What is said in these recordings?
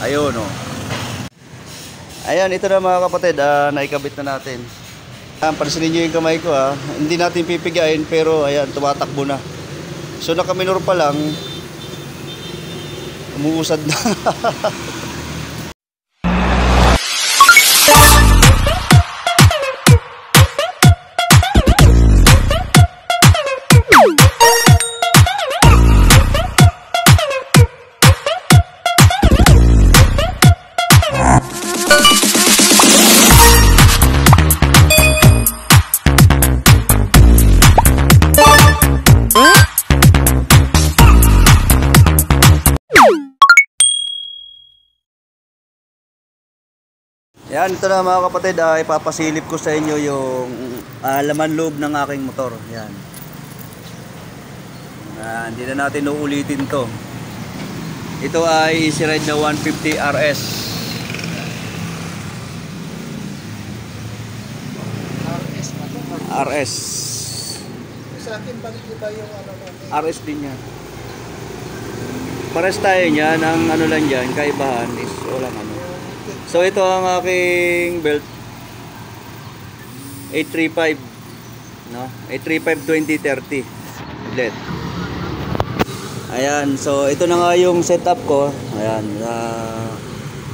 Ayun oh. Ayan, ito na mga kapatid, naikabit na natin. Pansinin nyo yung kamay ko hindi natin pipigain pero ayan, tumatakbo na. So nakaminor pa lang, umuusad na. Yan, ito na mga kapatid, ipapasilip ko sa inyo yung laman loob ng aking motor. Yan. Hindi na natin uulitin to. Ito ay Easy Ride na 150 RS. RS. Sa akin, balik ba yung RS din yan. Pares tayo niyan, ang ano lang dyan, kaibahan is walang ano. So ito ang aking belt 835 no? 835 2030 LED. Ayan, so ito na nga yung setup ko. Ayan,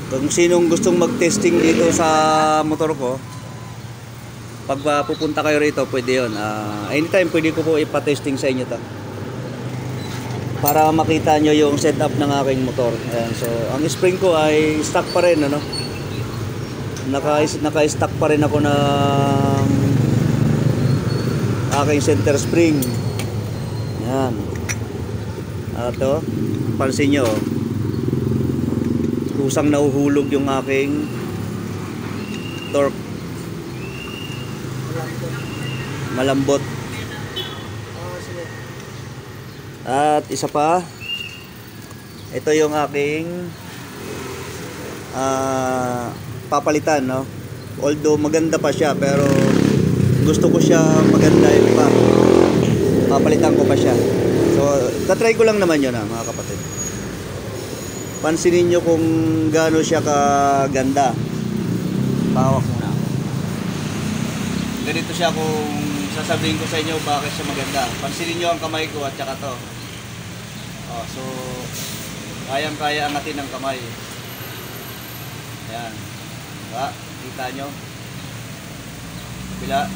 kung sinong gustong mag-testing dito sa motor ko, pag pupunta kayo rito, pwede yun. Anytime pwede ko po ipa-testing sa inyo to, para makita nyo yung setup ng aking motor. Ayan, so ang spring ko ay stock pa rin, ano? Naka-stock pa rin ako ng aking center spring. Ayan. Ito, pansin nyo, kusang nahuhulog yung aking torque. Malambot. At isa pa, ito yung aking papalitan, no? Although maganda pa siya, pero gusto ko siya magandahin pa. Papalitan ko pa siya. So, tatry ko lang naman yun mga kapatid. Pansinin nyo kung gaano siya kaganda. Pahawak muna ako. Ganito siya kung sasabihin ko sa inyo bakit siya maganda. Pansinin nyo ang kamay ko at saka to. So, kayang-kaya angatin ng kamay. Ayan. Diba? Kita nyo? Bila.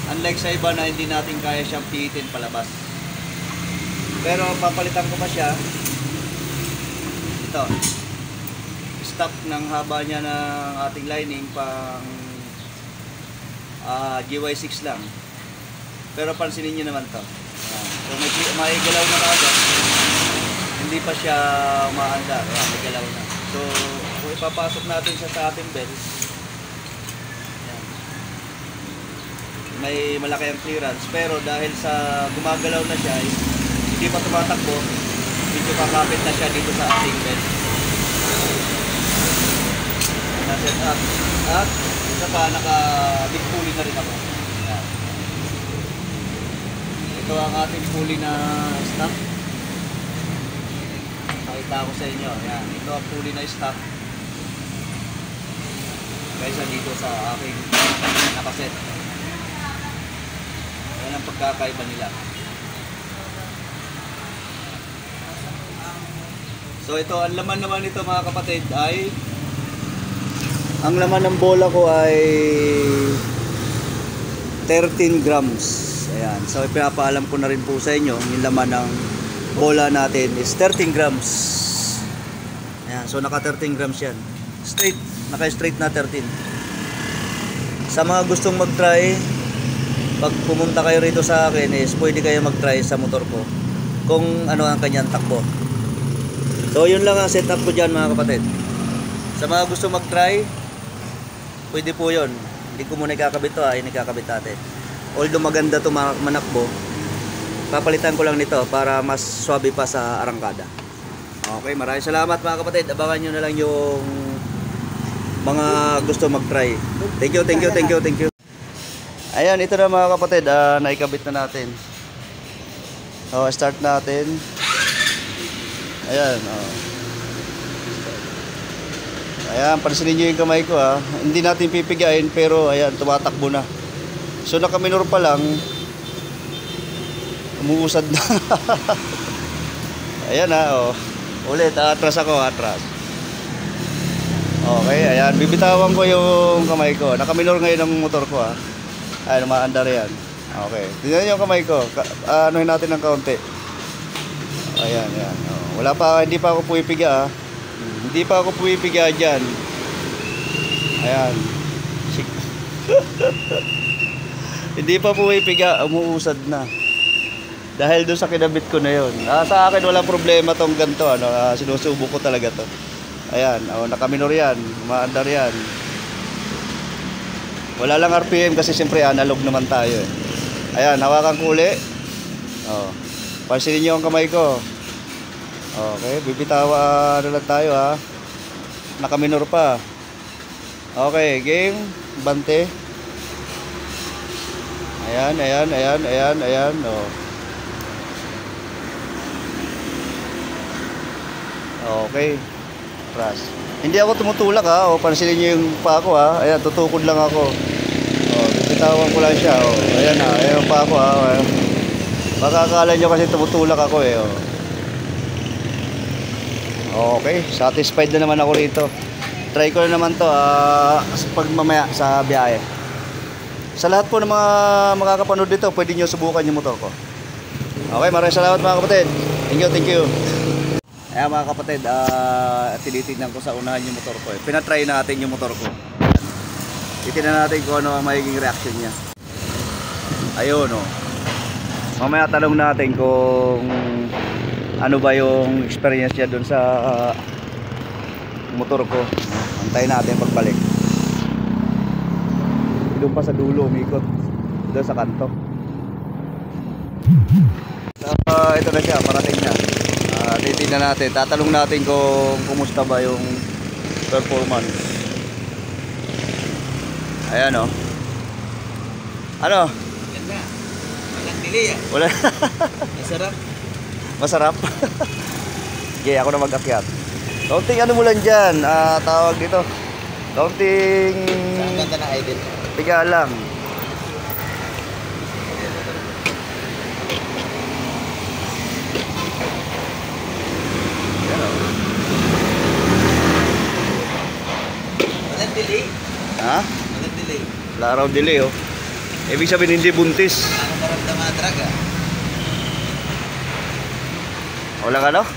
Unlike sa iba na hindi natin kaya siyang pihitin palabas. Pero papalitan ko pa siya. Ito. Stop ng haba niya ng ating lining pang GY6 lang. Pero pansinin nyo naman to. So may galaw na agad. Hindi pa siya umaandar. May galaw na. So kung ipapasok natin siya sa ating belt, may malaki ang clearance, pero dahil sa gumagalaw na siya, hindi pa tumatakbo, medyo kakapit na siya dito sa ating belt. Na-set up. At isa pa, naka-big pulley na rin ako. Ayan. Ito ang ating pulley na stock. Pakita ko sa inyo. Ayan. Ito ang pulley na stock kaysa dito sa aking nakaset. Yan ang pagkakaiba nila. So ito, ang laman naman nito mga kapatid ay, ang laman ng bola ko ay 13 grams. Ayan. So ipinapaalam ko na rin po sa inyo, yung laman ng bola natin is 13 grams. Ayan. So naka 13 grams yan. Straight. Naka-straight na 13. Sa mga gustong mag-try, pag pumunta kayo rito sa akin is pwede kayo mag-try sa motor ko kung ano ang kanyang takbo. So yun lang ang setup ko dyan mga kapatid. Sa mga gustong mag-try, pwede po yun. Hindi ko muna ikakabit to, inikakabit natin. Although maganda to manakbo, papalitan ko lang nito para mas swabe pa sa arangkada. Okay, maraming salamat mga kapatid. Abangan nyo na lang yung mga gusto mag-try. Thank you, thank you, thank you, thank you. Ayan, ito na mga kapatid, naikabit na natin. Start natin. Ayan, Ayan, pansinin nyo yung kamay ko ha. Hindi natin pipigain pero ayan, tumatakbo na. So nakaminor pa lang, umuusad na. Ayan ha, oh. Ulit, atras ako, atras. Okay, ayan, bibitawan ko yung kamay ko. Nakaminor ngayon ang motor ko ha. Ayan, umaandar yan. Okay, tingnan nyo yung kamay ko. Anuhin natin ng kaunti. Ayan, ayan. Oh, wala pa, hindi pa ako puwipiga ha. Hindi pa ako puwipiga dyan. Ayan. Hindi pa puwipiga, umuusad na. Dahil doon sa kinabit ko na yun. Sa akin walang problema tong ganito. Sinusubok ko talaga to. Ayan, nakaminor yan. Maandar yan. Wala lang RPM kasi siyempre analog naman tayo eh. Ayan, hawakan ko uli. Pansinin nyo ang kamay ko. Okay, bibitawan na lang tayo ha. Nakaminor pa. Okay, game. Bante. Ayan, ayan, ayan, ayan, ayan. Okay. Trust. Hindi ako tumutulak ha. Pansinin nyo yung pa ako ha. Ayan, tutukod lang ako. Bibitawan ko lang siya. Ayan ha. Ayan pa ako ha. Ayan. Baka akala nyo kasi tumutulak ako eh. Okay, satisfied na naman ako rito. Try ko na naman to pag mamaya sa biyahe. Sa lahat po ng mga makakapanood dito, pwede nyo subukan yung motor ko. Okay, maraming salamat mga kapatid. Thank you, thank you. Ayan mga kapatid, tinitignan ko sa unahan yung motor ko. Pinatry natin yung motor ko. Titignan natin kung ano ang magiging reaction niya. Ayun o. Mamaya tanong natin kung ano ba yung experience niya dun sa motor ko. Antayin natin pagbalik. Doon pa sa dulo umikot. Doon sa kanto. Ito na siya, parating na. Titignan natin, tatanong natin kung kumusta ba yung performance. Ayan o. Ano? Ganda. Walang delay ah. Wala. Masarap. Masarap. Okay, ako na mag-akyat. Kaunting ano mo lang dyan, tawag dito. Kaunting Saan ganda na idol? piga lang. Walang delay. Ha? Walang delay. Wala raw delay oh. Ibig sabihin hindi buntis. Ano maramdaman drag ah? Walang ano?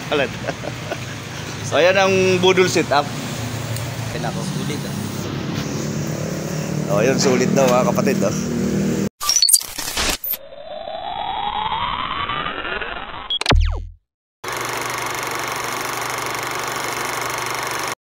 Wala. So ayan ang budol setup. Pinako sulit ah. Oh, yun sulit daw mga kapatid oh.